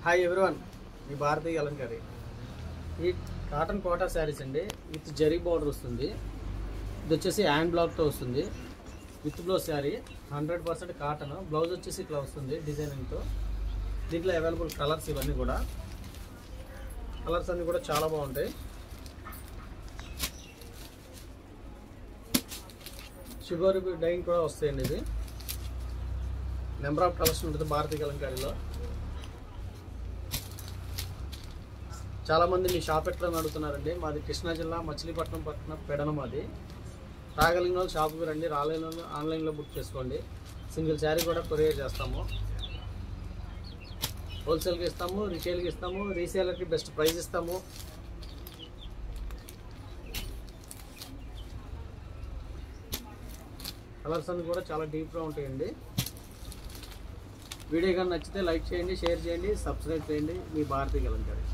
Hi everyone, మీ భారతీయ అలంకారి. ఈ cotton quota saris అండి, with zari border వస్తుంది. ఇది వచ్చేసి హ్యాండ్ బ్లాక్తో వస్తుంది. With blouse sari 100% cotton. Blouse వచ్చేసి ఇట్లా వస్తుంది డిజైనింగ్తో. దీంట్లో అవైలబుల్ కలర్స్ ఇవన్నీ కూడా, కలర్స్ అన్నీ కూడా చాలా బాగుంటాయి. షుగర్ డైయింగ్ కూడా వస్తాయండి. ఇది నెంబర్ ఆఫ్ కలర్స్ ఉంటుంది భారతీయ అలంకారిలో. చాలామంది మీ షాప్ ఎట్లని అడుగుతున్నారండి. మాది కృష్ణా జిల్లా మచిలీపట్నం పెడన. మాది రాగలిగిన వాళ్ళు షాప్కి రండి, రాలేని వాళ్ళు ఆన్లైన్లో బుక్ చేసుకోండి. సింగిల్ శారీ కూడా కొరియర్ చేస్తాము. హోల్సేల్కి ఇస్తాము, రిటైల్కి ఇస్తాము, రీసేలర్కి బెస్ట్ ప్రైస్ ఇస్తాము. కలర్స్ అన్నీ కూడా చాలా డీప్గా ఉంటాయండి. వీడియో కానీ నచ్చితే లైక్ చేయండి, షేర్ చేయండి, సబ్స్క్రైబ్ చేయండి. మీ భారతీయ అలంకారి.